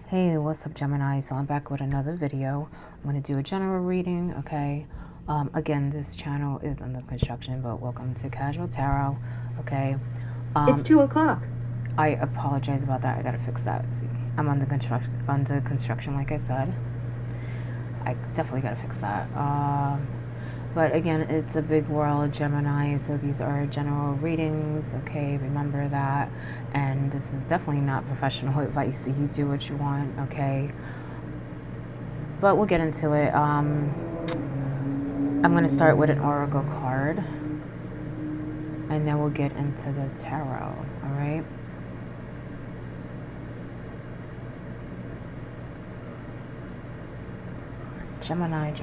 Hey, what's up, Gemini? So I'm back with another video. I'm going to do a general reading, okay? Again, this channel is under construction, but welcome to Casual Tarot, okay? It's 2 o'clock. I apologize about that. I got to fix that. See, I'm under construction, like I said. I definitely got to fix that. But again, it's a big world, Gemini, so these are general readings, okay? Remember that. And this is definitely not professional advice. You do what you want, okay? But we'll get into it. I'm going to start with an oracle card, and then we'll get into the tarot, all right? Gemini.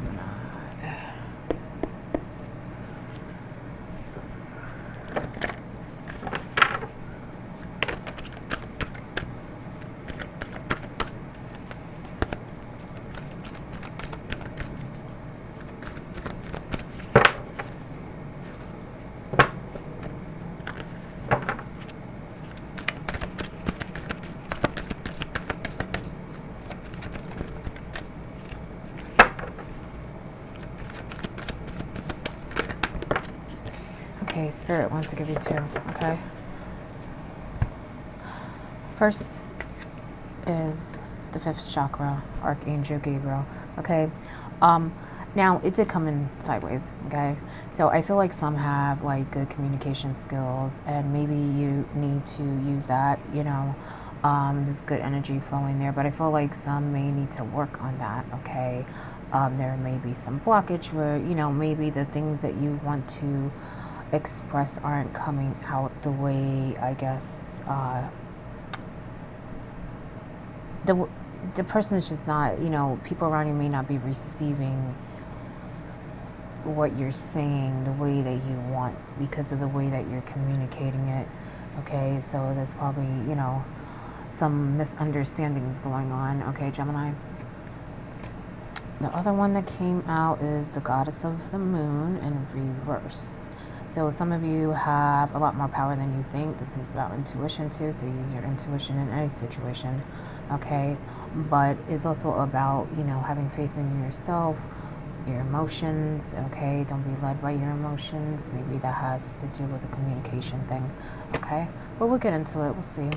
Okay, Spirit wants to give you two, okay? First is the fifth chakra, Archangel Gabriel, okay? Now, it did come in sideways, okay? So I feel like some have, like, good communication skills, and maybe you need to use that, you know, there's good energy flowing there, but I feel like some may need to work on that, okay? There may be some blockage where, you know, maybe the things that you want to express aren't coming out the way, I guess, the person is just not, you know, people around you may not be receiving what you're saying the way that you want because of the way that you're communicating it, okay? So there's probably, you know, some misunderstandings going on, okay, Gemini? The other one that came out is the Goddess of the Moon in reverse. So some of you have a lot more power than you think. This is about intuition too, so use your intuition in any situation, okay? But it's also about, you know, having faith in yourself, your emotions, okay? Don't be led by your emotions. Maybe that has to do with the communication thing, okay? But we'll get into it. We'll see,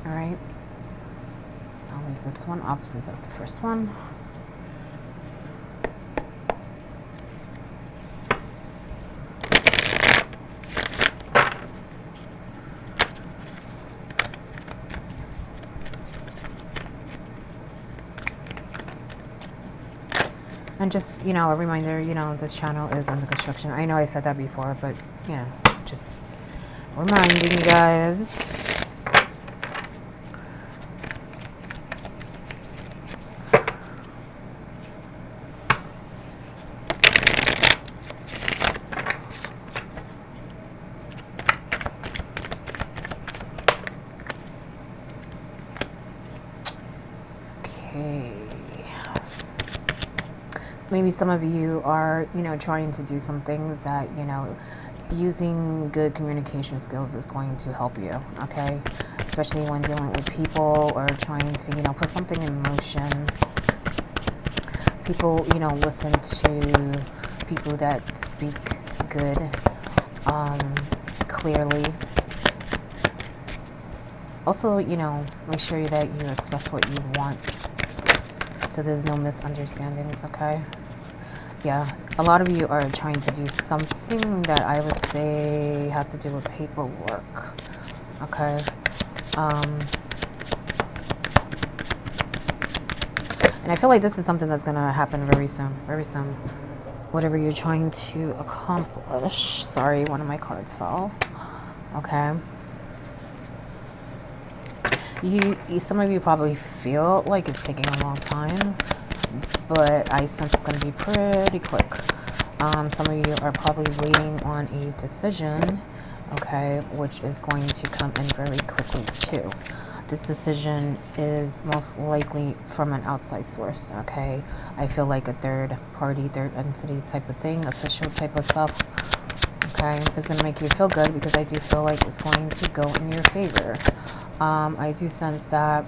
all right? I'll leave this one up since that's the first one. And just, you know, a reminder, you know, this channel is under construction. I know I said that before, but, you know, just reminding you guys. Okay. Maybe some of you are, you know, trying to do some things that, you know, using good communication skills is going to help you, okay? Especially when dealing with people or trying to, you know, put something in motion. People, you know, listen to people that speak good, clearly. Also, you know, make sure that you express what you want so there's no misunderstandings, okay? Yeah, a lot of you are trying to do something that I would say has to do with paperwork, okay? And I feel like this is something that's going to happen very soon, very soon. Whatever you're trying to accomplish. Sorry, one of my cards fell, okay? Some of you probably feel like it's taking a long time, but I sense it's going to be pretty quick. Some of you are probably waiting on a decision, okay, which is going to come in very quickly too. This decision is most likely from an outside source, okay? I feel like a third party, third entity type of thing, official type of stuff, okay? It's going to make you feel good because I do feel like it's going to go in your favor. I do sense that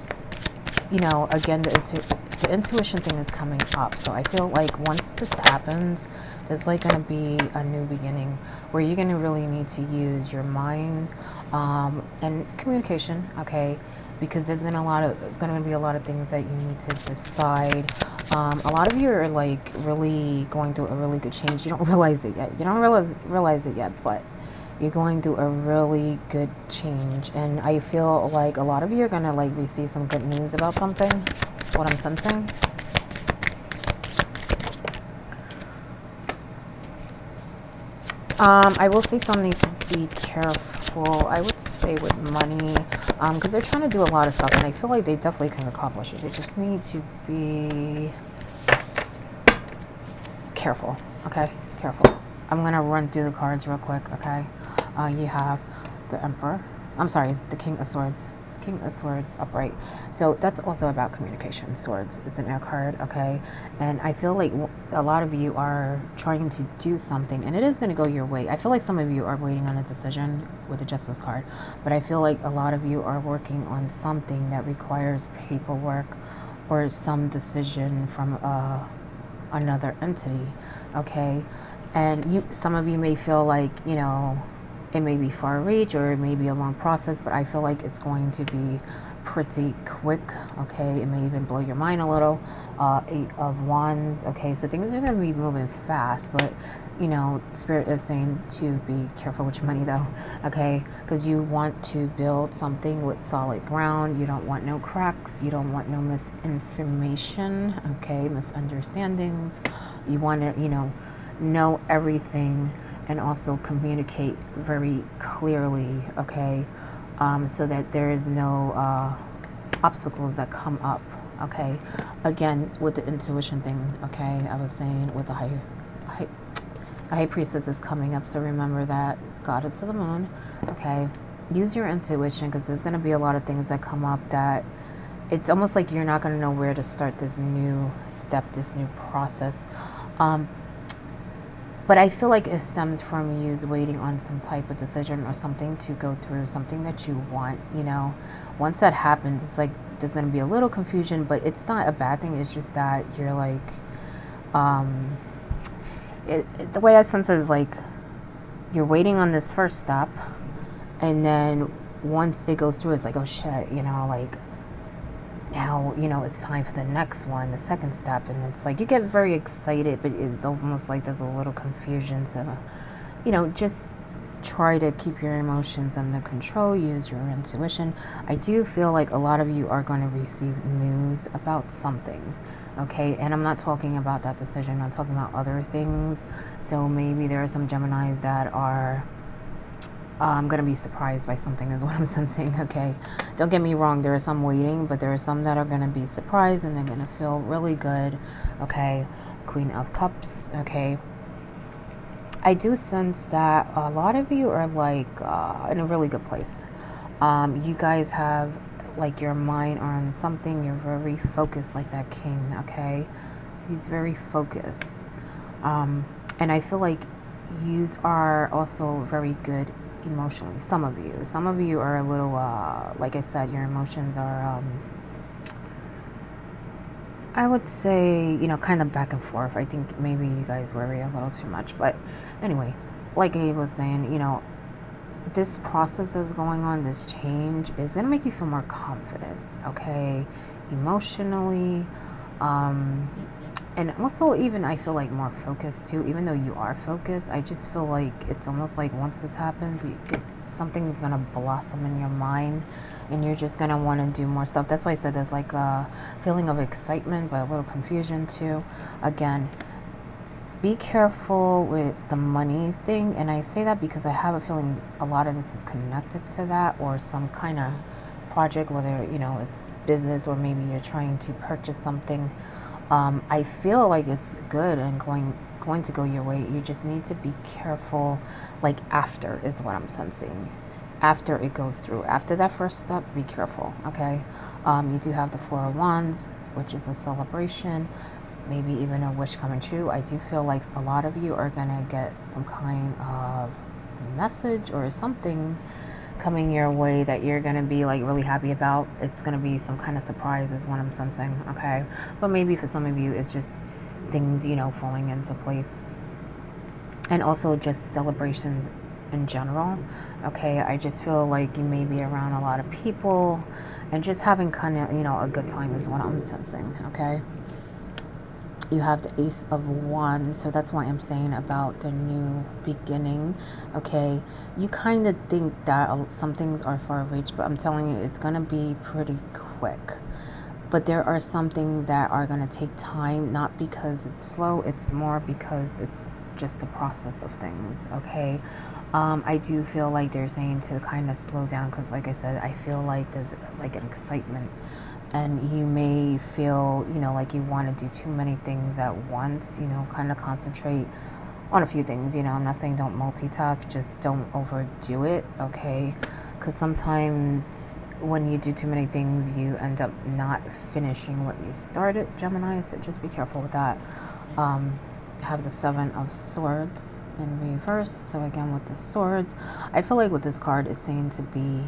you know, again, the intuition thing is coming up. So I feel like once this happens, there's like going to be a new beginning where you're going to really need to use your mind and communication, okay? Because there's going to be a lot of things that you need to decide. A lot of you are like really going through a really good change. You don't realize it yet. You don't realize it yet, but you're going through a really good change. And I feel like a lot of you are going to like receive some good news about something. That's what I'm sensing. I will say some need to be careful, I would say, with money, because they're trying to do a lot of stuff, and I feel like they definitely can accomplish it. They just need to be careful, okay? Careful. I'm going to run through the cards real quick, okay? You have the Emperor. I'm sorry, the King of Swords. King of Swords upright. So that's also about communication. Swords. It's an air card, okay? And I feel like a lot of you are trying to do something, and it is going to go your way. I feel like some of you are waiting on a decision with the Justice card, but I feel like a lot of you are working on something that requires paperwork or some decision from another entity, okay? And some of you may feel like, you know, it may be far reach or it may be a long process, but I feel like it's going to be pretty quick, okay? It may even blow your mind a little. 8 of Wands, okay? So things are going to be moving fast, but, you know, Spirit is saying to be careful with your money, though, okay? Because you want to build something with solid ground. You don't want no cracks. You don't want no misinformation, okay? Misunderstandings. You want to, you know everything and also communicate very clearly, okay? So that there is no obstacles that come up, okay? Again, with the intuition thing, okay? I was saying with the high priestess is coming up, so remember that. Goddess of the moon, okay? Use your intuition, because there's going to be a lot of things that come up that it's almost like you're not going to know where to start this new step, this new process. But I feel like it stems from you waiting on some type of decision or something to go through, something that you want, you know. Once that happens, it's like there's going to be a little confusion, but it's not a bad thing. It's just that you're like, the way I sense it is like you're waiting on this first step, and then once it goes through, it's like, oh shit, you know, like, now, you know, it's time for the next one, the second step, and it's like you get very excited, but it's almost like there's a little confusion. So, you know, just try to keep your emotions under control, use your intuition. I do feel like a lot of you are going to receive news about something, okay? And I'm not talking about that decision, I'm talking about other things. So maybe there are some Geminis that are I'm going to be surprised by something is what I'm sensing, okay? Don't get me wrong, there are some waiting, but there are some that are going to be surprised and they're going to feel really good, okay? Queen of Cups, okay? I do sense that a lot of you are like in a really good place. You guys have like your mind on something, you're very focused like that king, okay? He's very focused. And I feel like you are also very good emotionally. Some of you are a little like I said, your emotions are I would say, you know, kind of back and forth. I think maybe you guys worry a little too much, but anyway, like Abe was saying, you know, this process that's going on, this change is going to make you feel more confident, okay, emotionally, and also even I feel like more focused too. Even though you are focused, I just feel like it's almost like once this happens, it's something's gonna blossom in your mind, and you're just gonna want to do more stuff. That's why I said there's like a feeling of excitement, but a little confusion too. Again, be careful with the money thing, and I say that because I have a feeling a lot of this is connected to that, or some kind of project, whether, you know, it's business or maybe you're trying to purchase something. I feel like it's good and going to go your way. You just need to be careful, like after is what I'm sensing. After it goes through, after that first step, be careful, okay? You do have the Four of Wands, which is a celebration, maybe even a wish coming true. I do feel like a lot of you are gonna get some kind of message or something coming your way that you're going to be like really happy about. It's going to be some kind of surprise is what I'm sensing, okay? But maybe for some of you, it's just things, you know, falling into place. And also just celebrations in general, okay? I just feel like you may be around a lot of people and just having kind of, you know, a good time is what I'm sensing, okay? You have the Ace of Wands, so that's why I'm saying about the new beginning, okay? You kind of think that some things are far reach, but I'm telling you, it's going to be pretty quick. But there are some things that are going to take time, not because it's slow, it's more because it's just the process of things, okay? I do feel like they're saying to kind of slow down because, like I said, I feel like there's like an excitement. And you may feel, you know, like you want to do too many things at once, you know, kind of concentrate on a few things, you know. I'm not saying don't multitask, just don't overdo it, okay? Because sometimes when you do too many things, you end up not finishing what you started, Gemini, so just be careful with that. Have the Seven of Swords in reverse. So again, with the swords, I feel like with this card, it's saying to be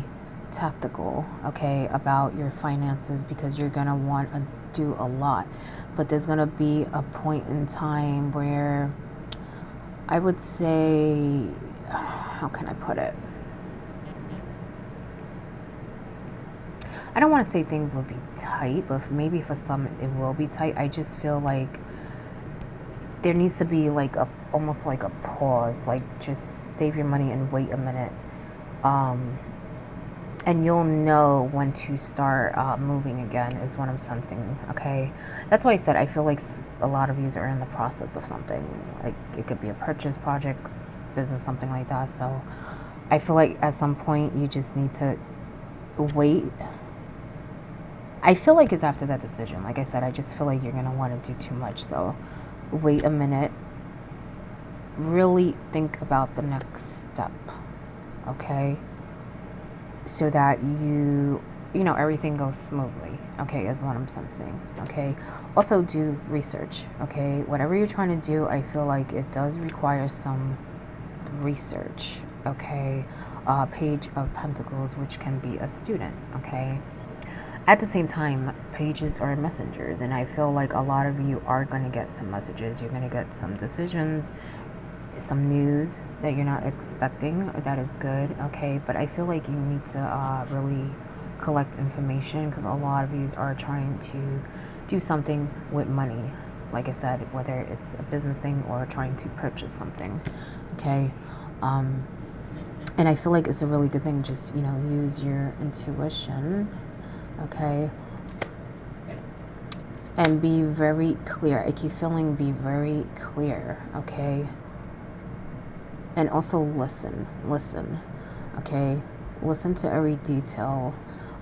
tactical, okay, about your finances, because you're gonna want to do a lot, but there's gonna be a point in time where I would say, how can I put it? I don't want to say things will be tight, but maybe for some it will be tight. I just feel like there needs to be like a almost like a pause, like just save your money and wait a minute. And you'll know when to start moving again is what I'm sensing, okay? That's why I said I feel like a lot of you are in the process of something. Like it could be a purchase, project, business, something like that. So I feel like at some point you just need to wait. I feel like it's after that decision. Like I said, I just feel like you're going to want to do too much. So wait a minute. Really think about the next step, okay? So that you know, everything goes smoothly, okay, is what I'm sensing, okay? Also do research, okay? Whatever you're trying to do, I feel like it does require some research, okay? Page of Pentacles, which can be a student, okay? At the same time, pages are messengers, and I feel like a lot of you are going to get some messages. You're going to get some decisions, some news that you're not expecting. That is good, okay? But I feel like you need to really collect information, because a lot of you are trying to do something with money, like I said, whether it's a business thing or trying to purchase something, okay? And I feel like it's a really good thing. Just, you know, use your intuition, okay? And be very clear. I keep feeling be very clear, okay? And also listen, okay? Listen to every detail.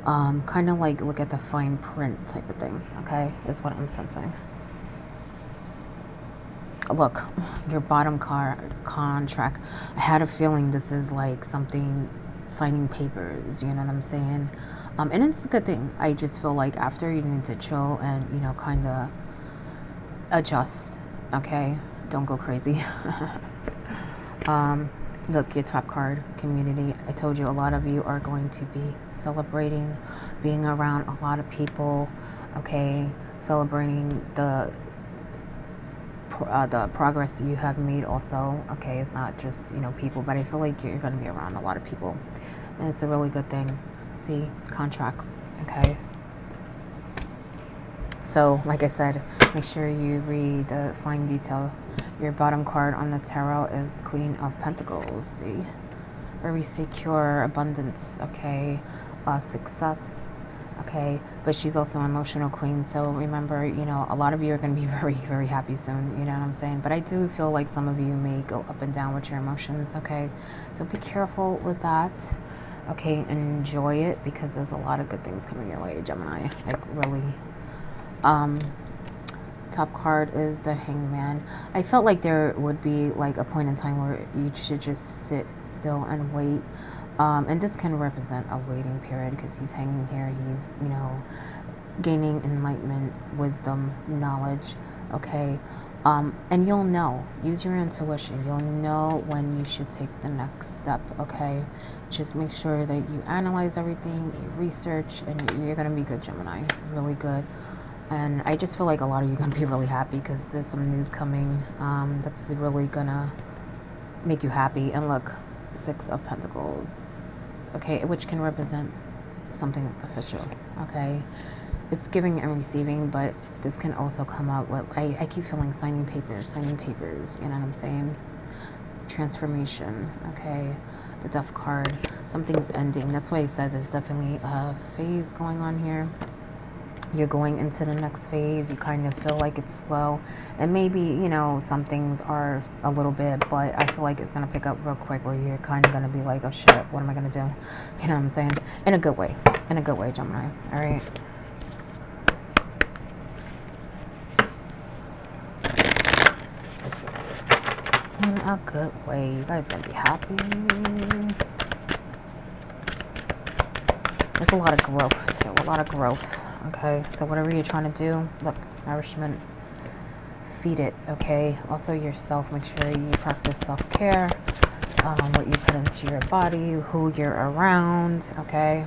Kind of like look at the fine print type of thing, okay? Is what I'm sensing. Look, your bottom card, contract. I had a feeling this is like something, signing papers, you know what I'm saying? And it's a good thing. I just feel like after you need to chill and, you know, kind of adjust, okay? Don't go crazy. Look, your top card, community. I told you a lot of you are going to be celebrating, being around a lot of people, okay? Celebrating the progress you have made also, okay? It's not just, you know, people, but I feel like you're going to be around a lot of people, and it's a really good thing. See, contract, okay? So, like I said, make sure you read the fine detail. Your bottom card on the tarot is Queen of Pentacles. See, very secure, abundance, okay? Success, okay? But she's also an emotional queen. So remember, you know, a lot of you are going to be very, very happy soon. You know what I'm saying? But I do feel like some of you may go up and down with your emotions, okay? So be careful with that, okay? Enjoy it, because there's a lot of good things coming your way, Gemini. Like, really. Top card is the Hangman. I felt like there would be like a point in time where you should just sit still and wait. And this can represent a waiting period, because he's hanging here. He's, you know, gaining enlightenment, wisdom, knowledge. okay? And you'll know. Use your intuition. You'll know when you should take the next step, okay? Just make sure that you analyze everything, you research, and you're going to be good, Gemini. Really good. And I just feel like a lot of you are going to be really happy because there's some news coming that's really going to make you happy. And look, 6 of Pentacles, okay, which can represent something official, okay? It's giving and receiving, but this can also come out with, I keep feeling signing papers, you know what I'm saying? Transformation, okay? The Death card, something's ending. That's why I said there's definitely a phase going on here. You're going into the next phase. You kind of feel like it's slow, and maybe, you know, some things are a little bit, but I feel like it's going to pick up real quick where you're kind of going to be like, oh shit, what am I going to do? You know what I'm saying? In a good way, Gemini. All right. In a good way. You guys going to be happy. There's a lot of growth too, a lot of growth. Okay, so whatever you're trying to do, look, nourishment, feed it, okay? Also yourself, make sure you practice self-care, what you put into your body, who you're around, okay?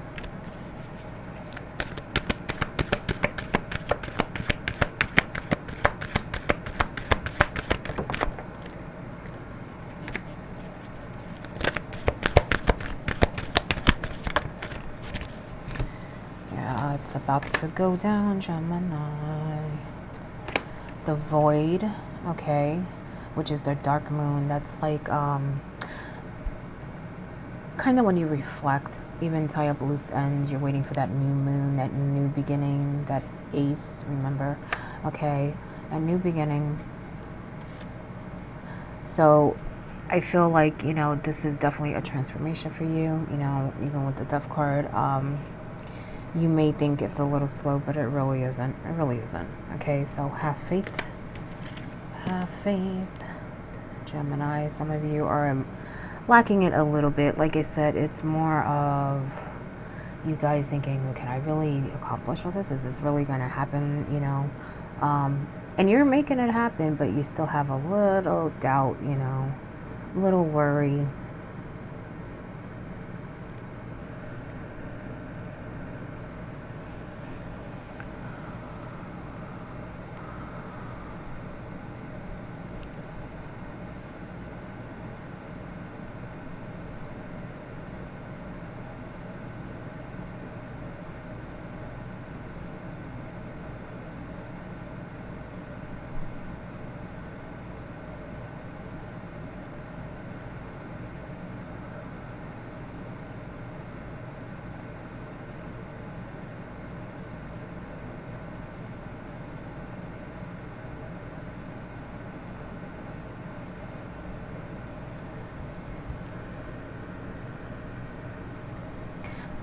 Yeah, it's about to go down, Gemini. The void, okay, which is the dark moon. That's like kind of when you reflect, even tie up loose ends, you're waiting for that new moon, that new beginning, that ace, remember, okay, that new beginning. So I feel like, you know, this is definitely a transformation for you, you know, even with the Death card. You may think it's a little slow, but it really isn't. It really isn't. Okay, so have faith. Have faith, Gemini. Some of you are lacking it a little bit. Like I said, it's more of you guys thinking, can I really accomplish all this? Is this really going to happen? You know, and you're making it happen, but you still have a little doubt, you know, little worry.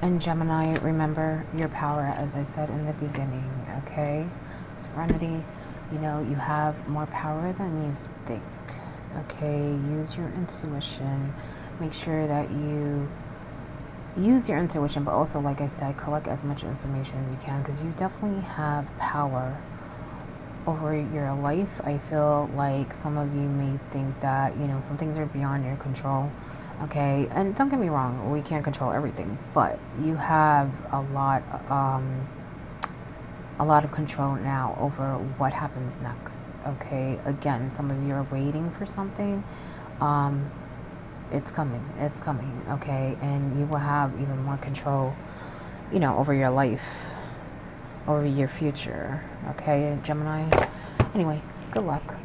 And Gemini, remember your power, as I said in the beginning, okay? Serenity, you know, you have more power than you think, okay? Use your intuition. Make sure that you use your intuition, but also, like I said, collect as much information as you can, because you definitely have power over your life. I feel like some of you may think that, you know, some things are beyond your control. Okay, and don't get me wrong, we can't control everything, but you have a lot of control now over what happens next. Okay, again, some of you are waiting for something. It's coming, okay, and you will have even more control, you know, over your life, over your future. Okay, Gemini. Anyway, good luck.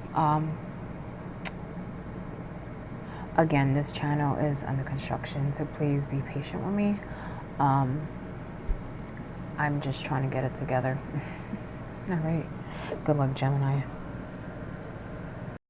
Again, this channel is under construction, so please be patient with me. I'm just trying to get it together. All right. Good luck, Gemini.